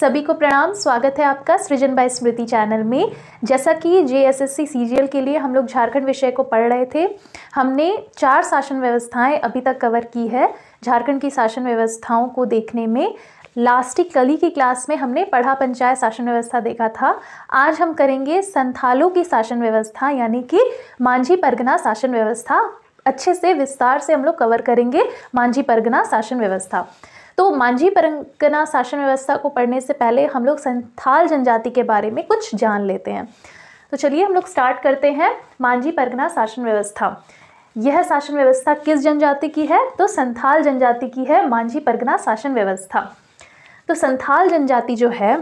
सभी को प्रणाम। स्वागत है आपका सृजन बाय स्मृति चैनल में। जैसा कि जेएसएससी सीजीएल के लिए हम लोग झारखंड विषय को पढ़ रहे थे, हमने 4 शासन व्यवस्थाएं अभी तक कवर की है। झारखंड की शासन व्यवस्थाओं को देखने में कल की क्लास में हमने पढ़ा पंचायत शासन व्यवस्था देखा था। आज हम करेंगे संथालों की शासन व्यवस्था यानी कि मांझी परगना शासन व्यवस्था। अच्छे से विस्तार से हम लोग कवर करेंगे मांझी परगना शासन व्यवस्था। तो मांझी परगना शासन व्यवस्था को पढ़ने से पहले हम लोग संथाल जनजाति के बारे में कुछ जान लेते हैं। तो चलिए हम लोग स्टार्ट करते हैं। मांझी परगना शासन व्यवस्था, यह शासन व्यवस्था किस जनजाति की है? तो संथाल जनजाति की है मांझी परगना शासन व्यवस्था। तो संथाल जनजाति जो है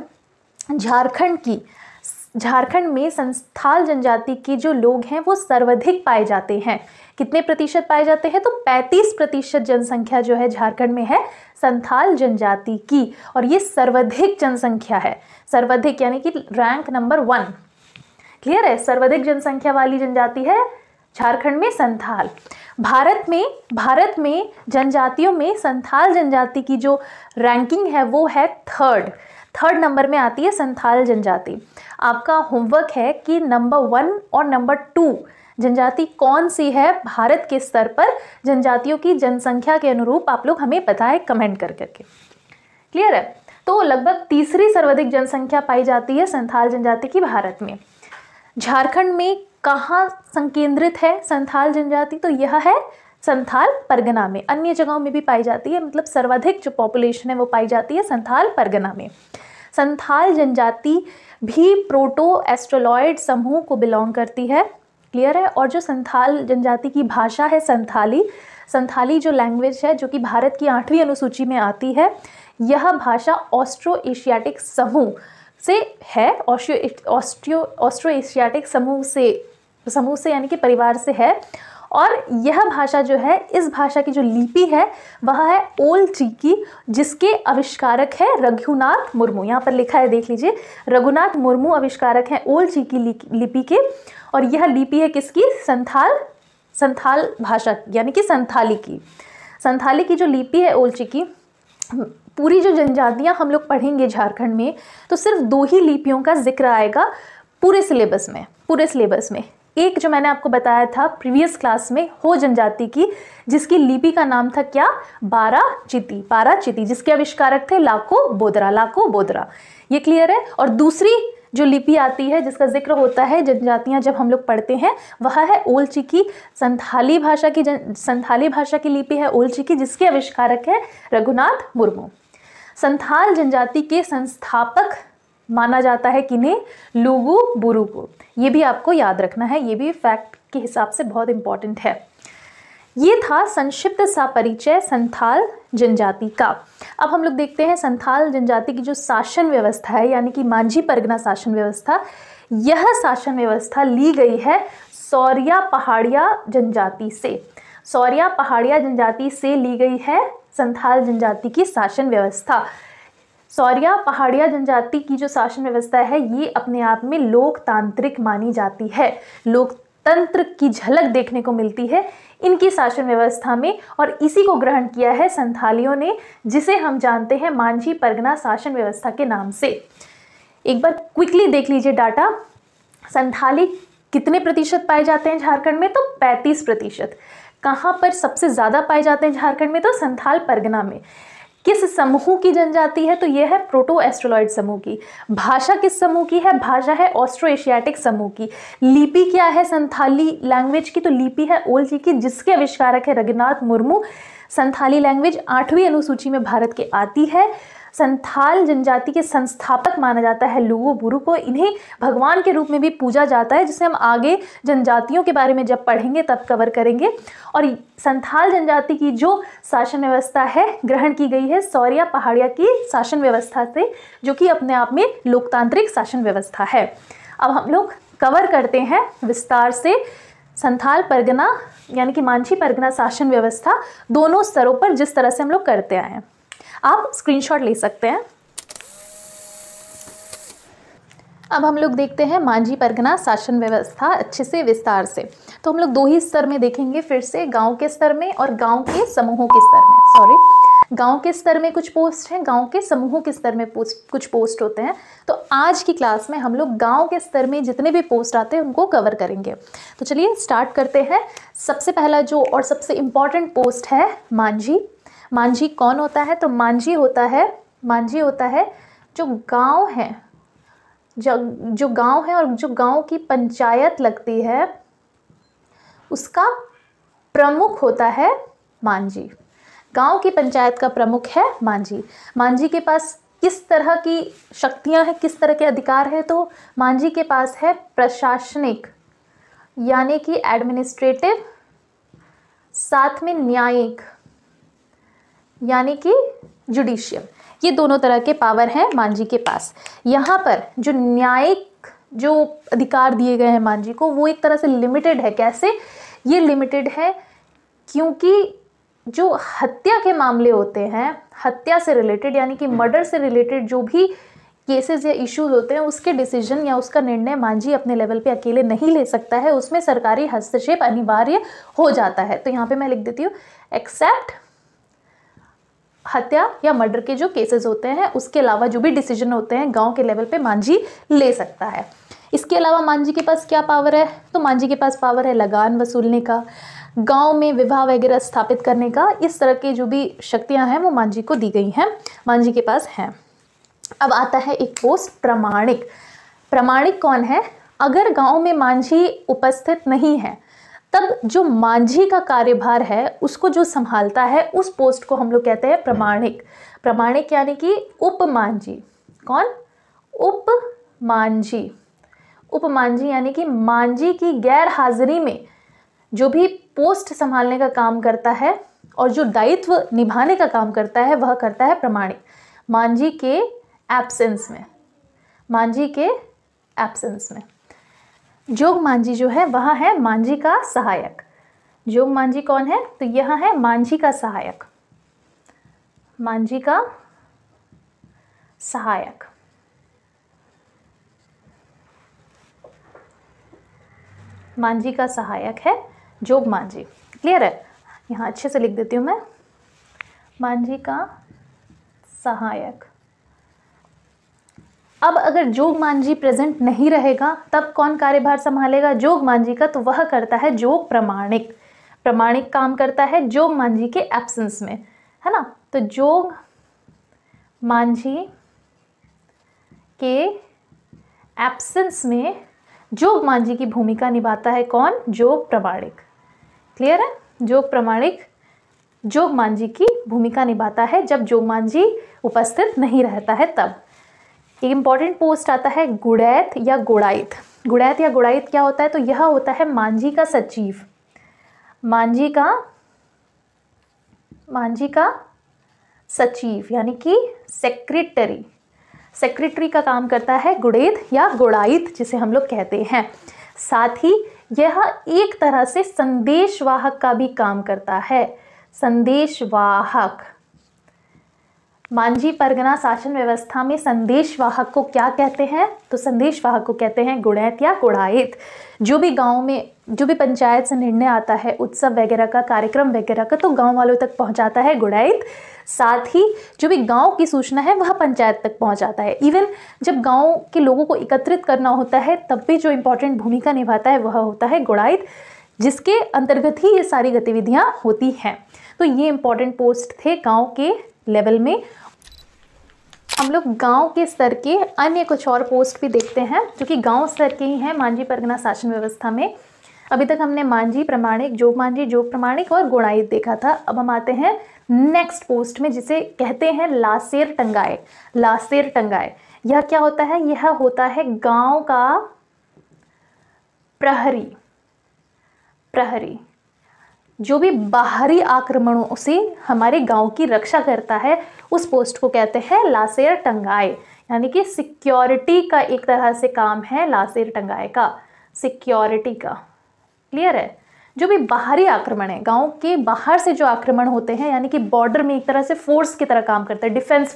झारखंड में संथाल जनजाति के जो लोग हैं वो सर्वाधिक पाए जाते हैं। कितने प्रतिशत पाए जाते हैं? तो 35% जनसंख्या जो है झारखंड में है संथाल जनजाति की, और ये सर्वाधिक जनसंख्या है। सर्वाधिक यानी कि रैंक नंबर 1। क्लियर है? सर्वाधिक जनसंख्या वाली जनजाति है झारखंड में संथाल। भारत में जनजातियों में संथाल जनजाति की जो रैंकिंग है वो है थर्ड नंबर में आती है संथाल जनजाति। आपका होमवर्क है कि नंबर 1 और नंबर 2 जनजाति कौन सी है भारत के स्तर पर जनजातियों की जनसंख्या के अनुरूप, आप लोग हमें बताएं कमेंट करके। क्लियर है? तो लगभग तीसरी सर्वाधिक जनसंख्या पाई जाती है संथाल जनजाति की भारत में। झारखंड में कहाँ संकेंद्रित है संथाल जनजाति? तो यह है संथाल परगना में। अन्य जगहों में भी पाई जाती है, मतलब सर्वाधिक जो पॉपुलेशन है वो पाई जाती है संथाल परगना में। संथाल जनजाति भी प्रोटो एस्ट्रोलॉयड समूह को बिलोंग करती है। क्लियर है? और जो संथाल जनजाति की भाषा है संथाली जो लैंग्वेज है जो कि भारत की 8वीं अनुसूची में आती है, यह भाषा ऑस्ट्रो एशियाटिक समूह से है। ऑस्ट्रो एशियाटिक समूह से यानी कि परिवार से है। और यह भाषा जो है, इस भाषा की जो लिपि है वह है ओल्ड चिकी, जिसके आविष्कारक है रघुनाथ मुर्मू। यहाँ पर लिखा है, देख लीजिए, रघुनाथ मुर्मू आविष्कारक हैं ओल्ड चिकी लिपि के। और यह लिपि है किसकी? संथाल भाषा यानी कि संथाली की जो लिपि है ओल्ड चिकी। पूरी जो जनजातियाँ हम लोग पढ़ेंगे झारखंड में, तो सिर्फ 2 ही लिपियों का जिक्र आएगा पूरे सिलेबस में। एक जो मैंने आपको बताया था प्रीवियस क्लास में, हो जनजाति की, जिसकी लिपि का नाम था क्या? पाराचिती, जिसके आविष्कारक थे लाको बोदरा। ये क्लियर है? और दूसरी जो लिपि आती है जिसका जिक्र होता है जनजातियां जब हम लोग पढ़ते हैं, वह है ओल्ड चिकी। संथाली भाषा की लिपि है ओल्ड चिकी, जिसके आविष्कारक है रघुनाथ मुर्मू। संथाल जनजाति के संस्थापक माना जाता है किन्हें? लुगु बुरु को। ये भी आपको याद रखना है, ये भी फैक्ट के हिसाब से बहुत इंपॉर्टेंट है। ये था संक्षिप्त सा परिचय संथाल जनजाति का। अब हम लोग देखते हैं संथाल जनजाति की जो शासन व्यवस्था है यानी कि मांझी परगना शासन व्यवस्था। यह शासन व्यवस्था ली गई है सौरिया पहाड़िया जनजाति से ली गई है संथाल जनजाति की शासन व्यवस्था। सौरिया पहाड़िया जनजाति की जो शासन व्यवस्था है ये अपने आप में लोकतांत्रिक मानी जाती है। लोकतंत्र की झलक देखने को मिलती है इनकी शासन व्यवस्था में, और इसी को ग्रहण किया है संथालियों ने, जिसे हम जानते हैं मांझी परगना शासन व्यवस्था के नाम से। एक बार क्विकली देख लीजिए डाटा। संथाली कितने प्रतिशत पाए जाते हैं झारखंड में? तो 35%। कहाँ पर सबसे ज़्यादा पाए जाते हैं झारखंड में? तो संथाल परगना में। किस समूह की जनजाति है? तो यह है प्रोटो एस्ट्रोलॉयड समूह की। भाषा किस समूह की है? भाषा है ऑस्ट्रो एशियाटिक समूह की। लिपि क्या है संथाली लैंग्वेज की? तो लिपि है ओल्ड चिकी, जिसके आविष्कारक है रघुनाथ मुर्मू। संथाली लैंग्वेज 8वीं अनुसूची में भारत के आती है। संथाल जनजाति के संस्थापक माना जाता है लुगु बुरु को। इन्हें भगवान के रूप में भी पूजा जाता है, जिसे हम आगे जनजातियों के बारे में जब पढ़ेंगे तब कवर करेंगे। और संथाल जनजाति की जो शासन व्यवस्था है ग्रहण की गई है सौरिया पहाड़िया की शासन व्यवस्था से, जो कि अपने आप में लोकतांत्रिक शासन व्यवस्था है। अब हम लोग कवर करते हैं विस्तार से संथाल परगना यानी कि मांझी परगना शासन व्यवस्था दोनों स्तरों पर जिस तरह से हम लोग करते आए हैं। आप स्क्रीनशॉट ले सकते हैं। अब हम लोग देखते हैं मांझी परगना शासन व्यवस्था अच्छे से विस्तार से। तो हम लोग 2 ही स्तर में देखेंगे फिर से, गांव के स्तर में और गांव के समूहों के स्तर में। गांव के स्तर में कुछ पोस्ट हैं, गांव के समूहों के स्तर में कुछ पोस्ट होते हैं। तो आज की क्लास में हम लोग गांव के स्तर में जितने भी पोस्ट आते हैं उनको कवर करेंगे। तो चलिए स्टार्ट करते हैं। सबसे पहला जो और सबसे इम्पॉर्टेंट पोस्ट है मांझी। मांझी कौन होता है? तो मांझी होता है जो गांव है, जो गांव है और जो गांव की पंचायत लगती है उसका प्रमुख होता है मांझी। गांव की पंचायत का प्रमुख है मांझी। मांझी के पास किस तरह की शक्तियां हैं, किस तरह के अधिकार हैं? तो मांझी के पास है प्रशासनिक यानी कि एडमिनिस्ट्रेटिव, साथ में न्यायिक यानी कि जुडिशियल, ये दोनों तरह के पावर हैं मांझी के पास। यहाँ पर जो न्यायिक जो अधिकार दिए गए हैं मांझी को वो एक तरह से लिमिटेड है। कैसे ये लिमिटेड है? क्योंकि जो हत्या के मामले होते हैं, हत्या से रिलेटेड यानी कि मर्डर से रिलेटेड जो भी केसेस या इश्यूज होते हैं उसके डिसीजन या उसका निर्णय मांझी अपने लेवल पे अकेले नहीं ले सकता है, उसमें सरकारी हस्तक्षेप अनिवार्य हो जाता है। तो यहाँ पे मैं लिख देती हूँ एक्सेप्ट हत्या या मर्डर के जो केसेस होते हैं उसके अलावा जो भी डिसीजन होते हैं गांव के लेवल पे मांझी ले सकता है। इसके अलावा मांझी के पास क्या पावर है? तो मांझी के पास पावर है लगान वसूलने का, गांव में विवाह वगैरह स्थापित करने का। इस तरह की जो भी शक्तियां हैं वो मांझी को दी गई हैं, मांझी के पास हैं। अब आता है एक पोस्ट प्रमाणिक। प्रमाणिक कौन है? अगर गांव में मांझी उपस्थित नहीं है तब जो मांझी का कार्यभार है उसको जो संभालता है उस पोस्ट को हम लोग कहते हैं प्रमाणिक। प्रमाणिक यानी कि उपमांझी। कौन? उपमांझी। उपमांझी यानी कि मांझी की गैर हाजिरी में जो भी पोस्ट संभालने का काम करता है और जो दायित्व निभाने का काम करता है वह करता है प्रमाणिक। मांझी के एब्सेंस में, मांझी के एब्सेंस में जोग मांझी जो है वह है मांझी का सहायक। जोग मांझी कौन है? तो यह है मांझी का सहायक। मांझी का सहायक। मांझी का सहायक है जोग मांझी। क्लियर है? यहाँ अच्छे से लिख देती हूँ मैं, मांझी का सहायक। अब अगर जोग मांझी प्रेजेंट नहीं रहेगा तब कौन कार्यभार संभालेगा जोग मांझी का? तो वह करता है जोग प्रमाणिक। प्रमाणिक काम करता है जोग मांझी के एब्सेंस में, है ना। तो जोग मांझी के एब्सेंस में जोग मांझी की भूमिका निभाता है कौन? जोग प्रमाणिक। क्लियर है? जोग प्रमाणिक जोग मांझी की भूमिका निभाता है जब जोग मांझी उपस्थित नहीं रहता है तब। एक इंपॉर्टेंट पोस्ट आता है गुड़ैत या गुड़ाइत। गुड़ैत या गुड़ाइत क्या होता है? तो यह होता है मांझी का सचिव। मांझी का सचिव यानी कि सेक्रेटरी। सेक्रेटरी का काम करता है गुड़ैत या गुड़ाइत जिसे हम लोग कहते हैं। साथ ही यह एक तरह से संदेशवाहक का भी काम करता है। संदेशवाहक। मांझी परगना शासन व्यवस्था में संदेशवाहक को क्या कहते हैं? तो संदेशवाहक को कहते हैं गुड़ैत या गुड़ाइत। जो भी गांव में जो भी पंचायत से निर्णय आता है उत्सव वगैरह का, कार्यक्रम वगैरह का, तो गांव वालों तक पहुंचाता है गुड़ाइत। साथ ही जो भी गांव की सूचना है वह पंचायत तक पहुंचाता है। इवन जब गांव के लोगों को एकत्रित करना होता है तब भी जो इम्पोर्टेंट भूमिका निभाता है वह होता है गुड़ाइत, जिसके अंतर्गत ही ये सारी गतिविधियां होती हैं। तो ये इंपॉर्टेंट पोस्ट थे गांव के लेवल में। हम लोग गांव के स्तर के अन्य कुछ और पोस्ट भी देखते हैं जो कि गांव स्तर के ही हैं मांझी परगना शासन व्यवस्था में। अभी तक हमने मांझी, प्रमाणिक, जोग मांझी, जोग प्रमाणिक और गुड़ाइत देखा था। अब हम आते हैं नेक्स्ट पोस्ट में जिसे कहते हैं लासेर टंगाए। लासेर टंगाए यह क्या होता है? यह होता है गांव का प्रहरी। प्रहरी जो भी बाहरी आक्रमणों से हमारे गांव की रक्षा करता है उस पोस्ट को कहते हैं लासेर टंगाए। यानी कि सिक्योरिटी का एक तरह से काम है लासेर टंगाए का, सिक्योरिटी का। क्लियर है? जो भी बाहरी आक्रमण है, गांव के बाहर से जो आक्रमण होते हैं, यानी कि बॉर्डर में एक तरह से फोर्स की तरह काम करता है, डिफेंस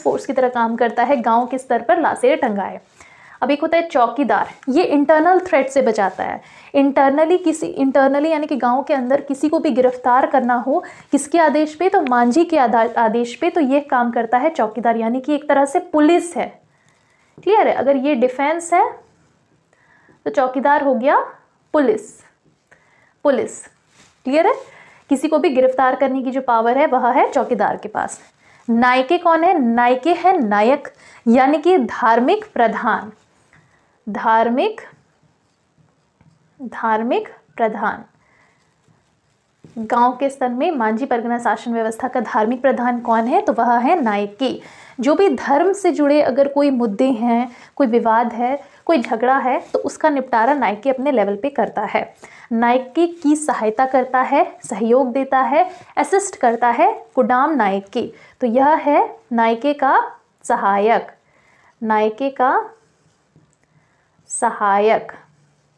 फोर्स की तरह काम करता है गांव के स्तर पर लासेर टंगाए। अब एक होता है चौकीदार, ये इंटरनल थ्रेट से बचाता है। इंटरनली यानी कि गांव के अंदर किसी को भी गिरफ्तार करना हो किसके आदेश पे, तो मांझी के आदेश पे, तो ये काम करता है चौकीदार, यानी कि एक तरह से पुलिस है। क्लियर है? अगर ये डिफेंस है तो चौकीदार हो गया पुलिस। क्लियर है? किसी को भी गिरफ्तार करने की जो पावर है वह है चौकीदार के पास। नायके कौन है? नायके है नायक, यानी कि धार्मिक प्रधान। धार्मिक प्रधान। गांव के स्तर में मांझी परगना शासन व्यवस्था का धार्मिक प्रधान कौन है? तो वह है नायके। जो भी धर्म से जुड़े अगर कोई मुद्दे हैं, कोई विवाद है, कोई झगड़ा है, तो उसका निपटारा नायके अपने लेवल पे करता है। नायके की सहायता करता है, सहयोग देता है, असिस्ट करता है कुडाम नायके। तो यह है नायके का सहायक।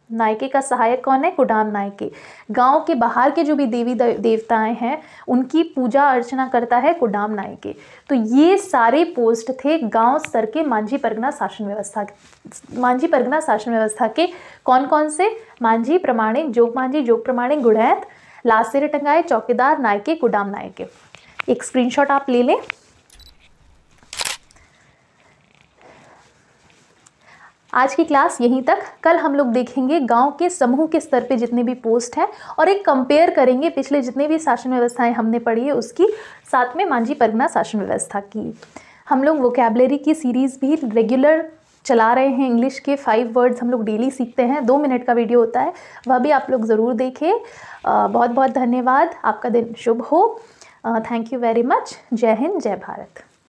नायके का सहायक कौन है? कुडाम नायके। गांव के बाहर के जो भी देवी देवताएं हैं उनकी पूजा अर्चना करता है कुडाम नायके। तो ये सारे पोस्ट थे गांव स्तर के मांझी परगना शासन व्यवस्था के। कौन कौन से? मांझी, प्रमाणिक, जोग मांझी, जोग प्रमाणिक, गुड़ैत, लासेरे टंगाए, चौकीदार, नायके, कुडाम नायके। एक स्क्रीनशॉट आप ले लें। आज की क्लास यहीं तक। कल हम लोग देखेंगे गांव के समूह के स्तर पे जितने भी पोस्ट हैं और एक कंपेयर करेंगे पिछले जितने भी शासन व्यवस्थाएं हमने पढ़ी है उसकी, साथ में मांझी परगना शासन व्यवस्था की। हम लोग वोकैबुलरी की सीरीज़ भी रेगुलर चला रहे हैं। इंग्लिश के 5 वर्ड्स हम लोग डेली सीखते हैं। 2 मिनट का वीडियो होता है, वह भी आप लोग ज़रूर देखें। बहुत बहुत धन्यवाद। आपका दिन शुभ हो। Thank you very much. जय हिंद, जय भारत।